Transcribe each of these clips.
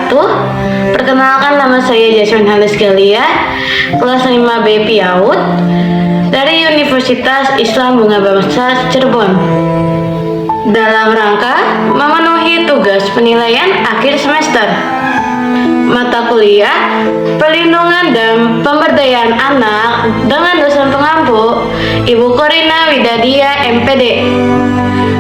wabarakatuh. Perkenalkan, nama saya Jasmine Halis Galia, kelas 5B PIAUD dari Universitas Islam Bunga Bangsa Cirebon. Dalam rangka memenuhi tugas penilaian akhir semester, mata kuliah Perlindungan dan Pemberdayaan Anak dengan dosen pengampu Ibu Korina Widadia MPD.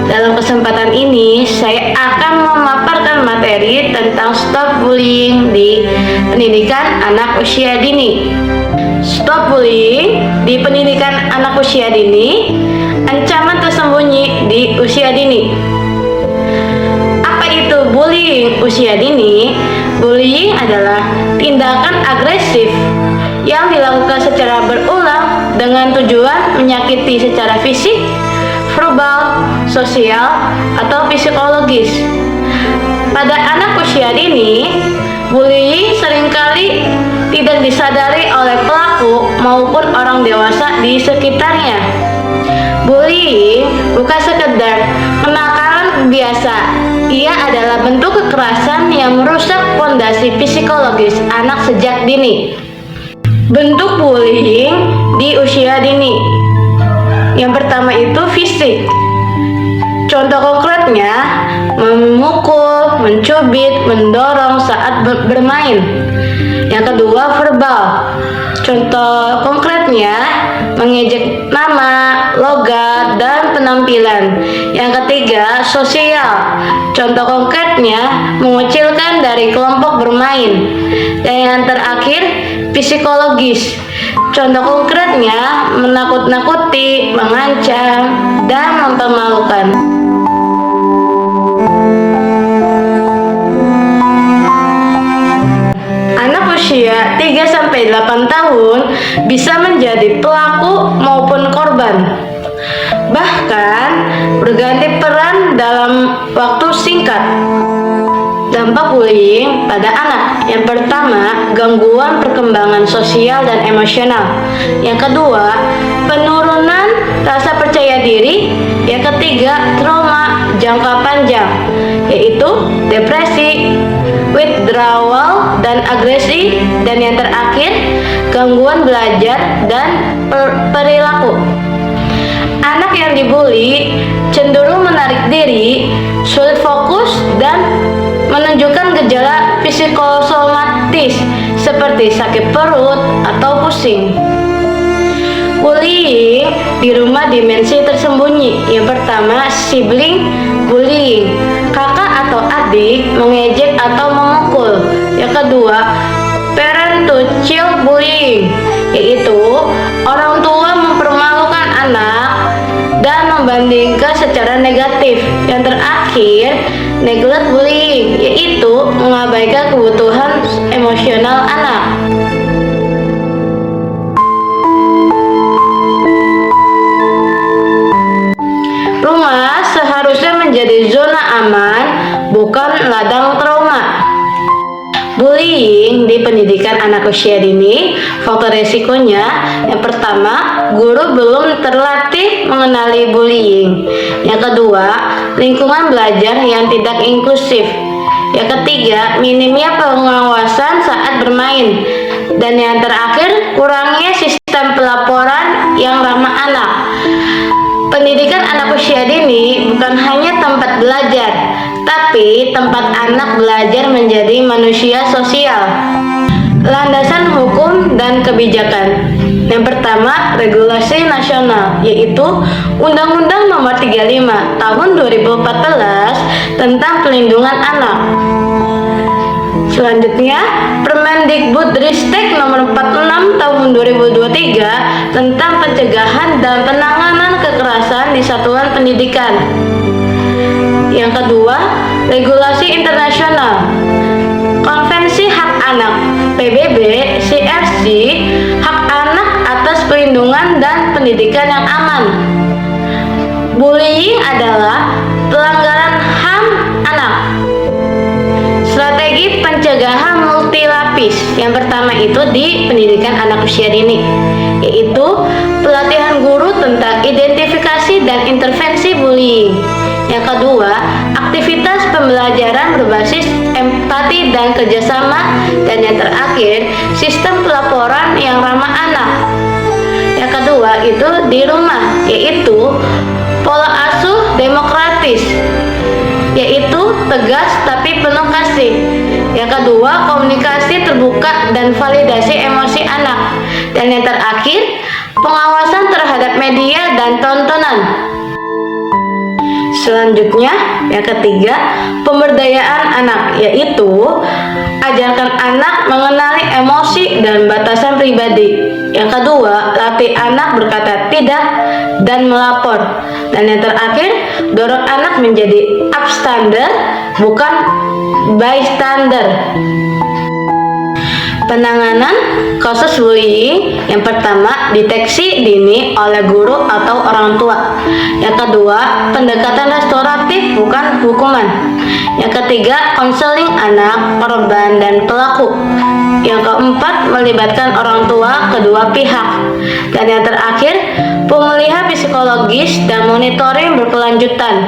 Dalam kesempatan ini, saya akan memaparkan materi tentang stop bullying di pendidikan anak usia dini. Stop bullying di pendidikan anak usia dini, ancaman tersembunyi di usia dini. Apa itu bullying usia dini? Bullying adalah tindakan agresif yang dilakukan secara berulang dengan tujuan menyakiti secara fisik, verbal, sosial, atau psikologis. Pada anak usia dini, bullying seringkali tidak disadari oleh pelaku maupun orang dewasa di sekitarnya. Bullying bukan sekedar kenakalan biasa, ia adalah bentuk kekerasan yang merusak fondasi psikologis anak sejak dini. Bentuk bullying di usia dini. Yang pertama itu fisik. Contoh konkretnya, memukul, mencubit, mendorong saat bermain. Yang kedua, verbal. Contoh konkretnya, mengejek nama, logat, dan penampilan. Yang ketiga, sosial. Contoh konkretnya, mengucilkan dari kelompok bermain. Dan yang terakhir, psikologis. Contoh konkretnya, menakut-nakuti, mengancam, dan mempermalukan. Anak usia 3-8 tahun bisa menjadi pelaku maupun korban. Bahkan berganti peran dalam waktu singkat. Dampak bullying pada anak. Yang pertama, gangguan perkembangan sosial dan emosional. Yang kedua, penurunan rasa percaya diri. Yang ketiga, trauma jangka panjang, yaitu depresi, withdrawal, dan agresi. Dan yang terakhir, gangguan belajar dan perilaku. Anak yang dibully cenderung menarik diri, sulit fokus, dan menunjukkan gejala psikosomatis seperti sakit perut atau pusing. Bullying di rumah dimensi tersembunyi. Yang pertama, sibling bullying. Kakak atau adik mengejek atau memukul. Yang kedua, parent to child bullying, yaitu orang tua mempermalukan anak dan membandingkan secara negatif. Yang terakhir, neglect bullying, yaitu mengabaikan kebutuhan emosional anak. Rumah seharusnya menjadi zona aman, bukan ladang trauma. Bullying di pendidikan anak usia dini, faktor resikonya. Yang pertama, guru belum terlatih mengenali bullying. Yang kedua, lingkungan belajar yang tidak inklusif. Yang ketiga, minimnya pengawasan saat bermain. Dan yang terakhir, kurangnya sistem pelaporan yang ramah anak. Pendidikan anak usia dini bukan hanya tempat belajar, tapi tempat anak belajar menjadi manusia sosial. Landasan hukum dan kebijakan. Yang pertama, regulasi nasional, yaitu Undang-Undang Nomor 35 Tahun 2014 tentang Perlindungan Anak. Selanjutnya, Permendikbudristek Nomor 46 Tahun 2023 tentang pencegahan dan penanganan kekerasan di satuan pendidikan. Yang kedua, regulasi internasional. Konvensi Hak Anak PBB CRC, hak anak atas perlindungan dan pendidikan yang aman. Bullying adalah pelanggaran HAM anak. Strategi pencegahan multilapis. Yang pertama itu di pendidikan anak usia dini, yaitu pelatihan guru tentang identifikasi dan intervensi bullying. Yang kedua, aktivitas pembelajaran berbasis empati dan kerjasama, dan yang terakhir, sistem pelaporan yang ramah anak. Yang kedua itu di rumah, yaitu pola asuh demokratis, yaitu tegas tapi penuh kasih. Yang kedua, komunikasi terbuka dan validasi emosi anak. Dan yang terakhir, pengawasan terhadap media dan tontonan. Selanjutnya, yang ketiga, pemberdayaan anak, yaitu ajarkan anak mengenali emosi dan batasan pribadi. Yang kedua, latih anak berkata tidak dan melapor. Dan yang terakhir, dorong anak menjadi upstander, bukan bystander. Penanganan kasus bullying, yang pertama, deteksi dini oleh guru atau orang tua. Yang kedua, pendekatan restoratif bukan hukuman. Yang ketiga, konseling anak, korban, dan pelaku. Yang keempat, melibatkan orang tua kedua pihak. Dan yang terakhir, pemulihan psikologis dan monitoring berkelanjutan.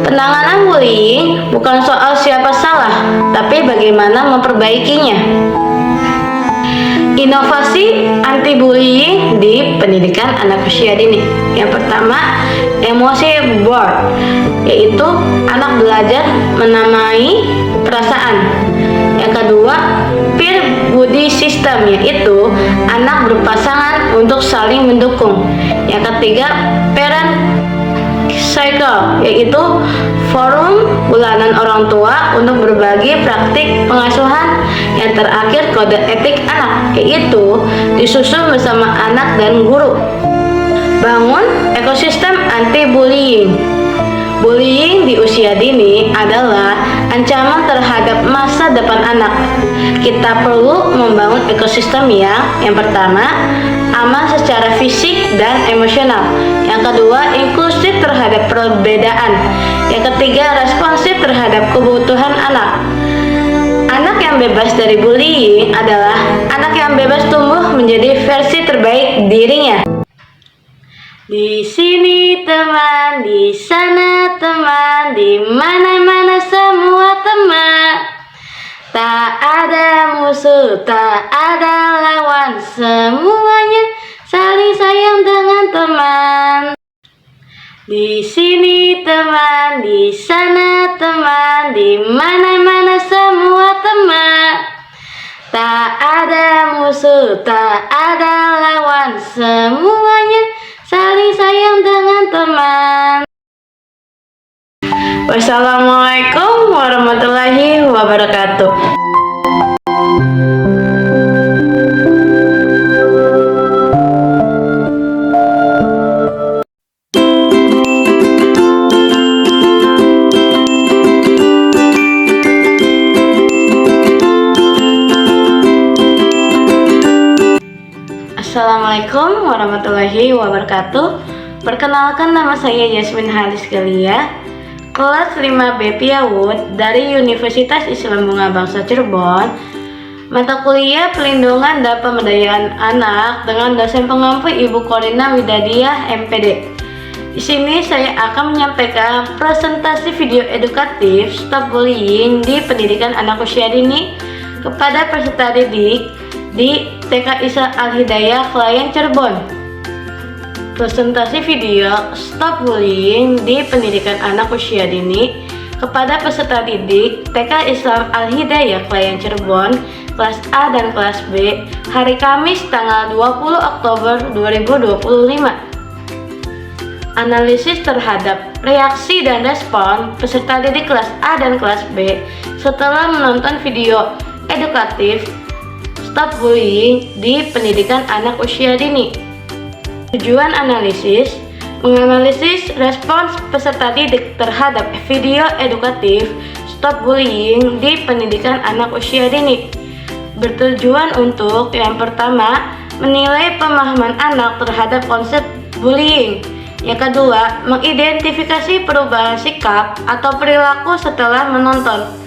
Penanganan bullying bukan soal siapa salah, tapi bagaimana memperbaikinya. Inovasi anti-bullying di pendidikan anak usia dini. Yang pertama, emosi board, yaitu anak belajar menamai perasaan. Yang kedua, peer buddy system, yaitu anak berpasangan untuk saling mendukung. Yang ketiga, parent cycle, yaitu forum bulanan orang tua untuk berbagi praktik pengasuhan. Yang terakhir, kode etik anak, yaitu disusun bersama anak dan guru. Bangun ekosistem anti-bullying. Bullying di usia dini adalah ancaman terhadap masa depan anak. Kita perlu membangun ekosistem yang pertama, aman secara fisik dan emosional. Yang kedua, inklusif terhadap perbedaan. Yang ketiga, responsif terhadap kebutuhan anak. Anak yang bebas dari bullying adalah anak yang bebas tumbuh menjadi versi terbaik dirinya. Di sini teman, di sana teman, di mana-mana semua teman. Tak ada musuh, tak ada lawan, semuanya saling sayang dengan teman. Di sini teman, di sana teman, di mana-mana semua teman. Tak ada musuh, tak ada lawan, semuanya saling sayang dengan teman. Wassalamualaikum warahmatullahi wabarakatuh. Assalamualaikum warahmatullahi wabarakatuh. Perkenalkan, nama saya Yasmin Halis Galia, kelas 5B Piawud dari Universitas Islam Bunga Bangsa Cirebon. Mata kuliah Pelindungan dan Pemberdayaan Anak dengan dosen pengampu Ibu Corina Widadiah MPD. Di sini saya akan menyampaikan presentasi video edukatif Stop Bullying di Pendidikan Anak Usia Dini kepada peserta didik di TK Islam Al-Hidayah Klayen Cirebon. Presentasi video Stop Bullying di Pendidikan Anak Usia Dini kepada peserta didik TK Islam Al-Hidayah Klayen Cirebon kelas A dan kelas B hari Kamis tanggal 20 Oktober 2025. Analisis terhadap reaksi dan respon peserta didik kelas A dan kelas B setelah menonton video edukatif Stop Bullying di Pendidikan Anak Usia Dini. Tujuan analisis: menganalisis respons peserta didik terhadap video edukatif Stop Bullying di Pendidikan Anak Usia Dini. Bertujuan untuk yang pertama, menilai pemahaman anak terhadap konsep bullying. Yang kedua, mengidentifikasi perubahan sikap atau perilaku setelah menonton.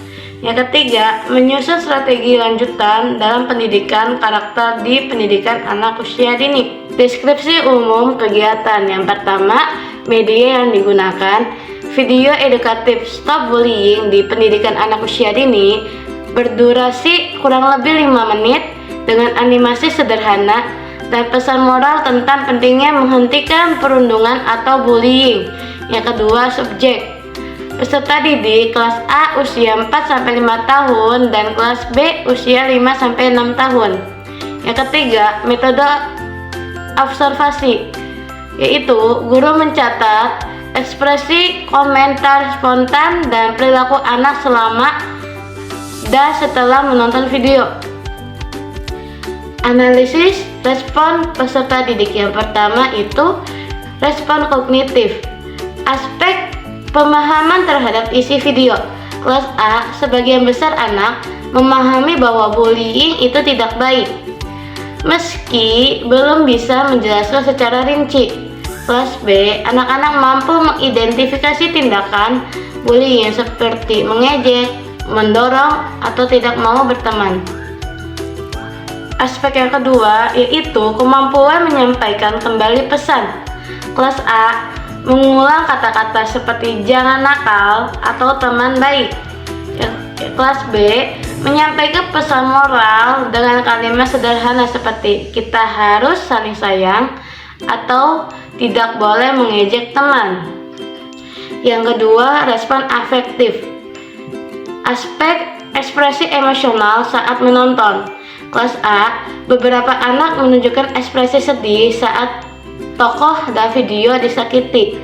Yang ketiga, menyusun strategi lanjutan dalam pendidikan karakter di pendidikan anak usia dini. Deskripsi umum kegiatan: yang pertama, media yang digunakan, video edukatif Stop Bullying di Pendidikan Anak Usia Dini berdurasi kurang lebih 5 menit dengan animasi sederhana dan pesan moral tentang pentingnya menghentikan perundungan atau bullying. Yang kedua, subjek. Peserta didik kelas A usia 4-5 tahun dan kelas B usia 5-6 tahun. Yang ketiga, metode observasi, yaitu guru mencatat ekspresi, komentar spontan, dan perilaku anak selama dan setelah menonton video. Analisis respon peserta didik. Yang pertama itu respon kognitif, aspek pemahaman terhadap isi video. Kelas A, sebagian besar anak memahami bahwa bullying itu tidak baik, meski belum bisa menjelaskan secara rinci. Kelas B, anak-anak mampu mengidentifikasi tindakan bullying seperti mengejek, mendorong, atau tidak mau berteman. Aspek yang kedua yaitu kemampuan menyampaikan kembali pesan. Kelas A, mengulang kata-kata seperti jangan nakal atau teman baik. Kelas B, menyampaikan pesan moral dengan kalimat sederhana seperti kita harus saling sayang atau tidak boleh mengejek teman. Yang kedua, respon afektif, aspek ekspresi emosional saat menonton. Kelas A, beberapa anak menunjukkan ekspresi sedih saat tokoh dan video disakiti.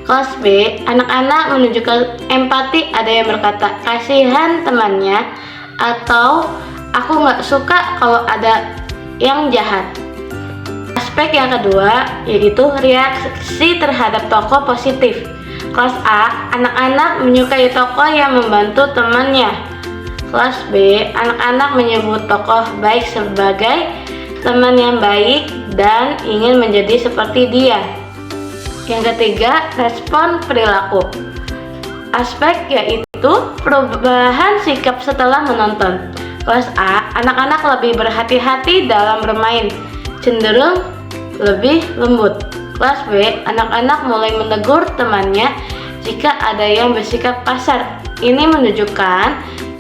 Kelas B, anak-anak menunjukkan empati, ada yang berkata kasihan temannya atau aku nggak suka kalau ada yang jahat. Aspek yang kedua yaitu reaksi terhadap tokoh positif. Kelas A, anak-anak menyukai tokoh yang membantu temannya. Kelas B, anak-anak menyebut tokoh baik sebagai teman yang baik dan ingin menjadi seperti dia. Yang ketiga, respon perilaku. Aspek yaitu perubahan sikap setelah menonton. Kelas A, anak-anak lebih berhati-hati dalam bermain, cenderung lebih lembut. Kelas B, anak-anak mulai menegur temannya jika ada yang bersikap kasar. Ini menunjukkan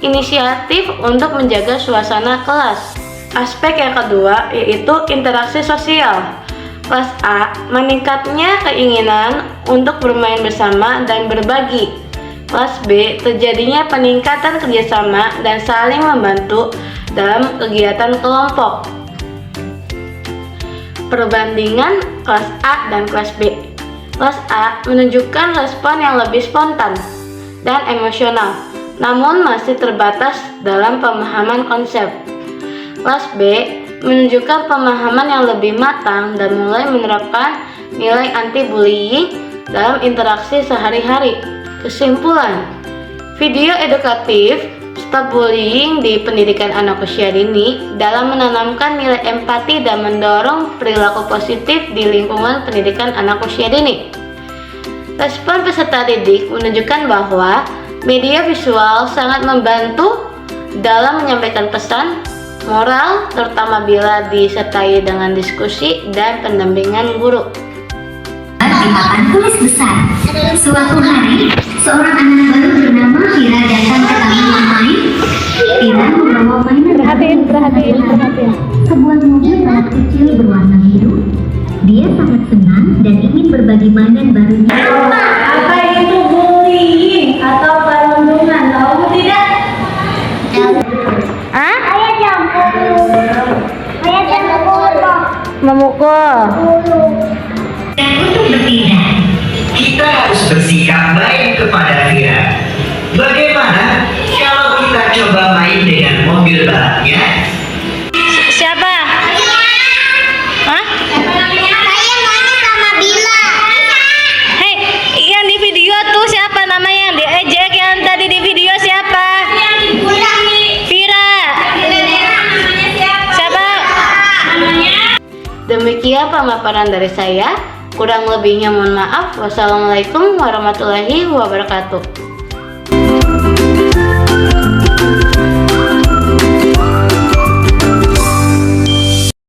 inisiatif untuk menjaga suasana kelas. Aspek yang kedua yaitu interaksi sosial. Kelas A, meningkatnya keinginan untuk bermain bersama dan berbagi. Kelas B, terjadinya peningkatan kerjasama dan saling membantu dalam kegiatan kelompok. Perbandingan kelas A dan kelas B. Kelas A menunjukkan respon yang lebih spontan dan emosional, namun masih terbatas dalam pemahaman konsep. Kelas B menunjukkan pemahaman yang lebih matang dan mulai menerapkan nilai anti-bullying dalam interaksi sehari-hari. Kesimpulan, video edukatif Stop Bullying di Pendidikan Anak Usia Dini dalam menanamkan nilai empati dan mendorong perilaku positif di lingkungan pendidikan anak usia dini. Respon peserta didik menunjukkan bahwa media visual sangat membantu dalam menyampaikan pesan moral, terutama bila disertai dengan diskusi dan pendampingan guru. Di papan tulis besar, suatu hari seorang anak baru bernama Vira datang ke taman bermain. Vira membawa mainan. Perhatiin. Sebuah mobil anak kecil berwarna biru. Dia sangat senang dan ingin berbagi mainan barunya. Apa itu bullying atau perundungan? Tahu tidak? Ayah campur. Memukul. Dan untuk bertindak, kita harus bersikap baik kepada Vira. Bagaimana kalau kita coba main dengan mobil balapnya? Siapa? Hah? Saya maunya sama Bila. Hei, yang di video tuh siapa namanya? Yang diejek yang tadi di video siapa? Vira. Siapa? Demikian pemaparan dari saya. Kurang lebihnya mohon maaf. Wassalamualaikum warahmatullahi wabarakatuh.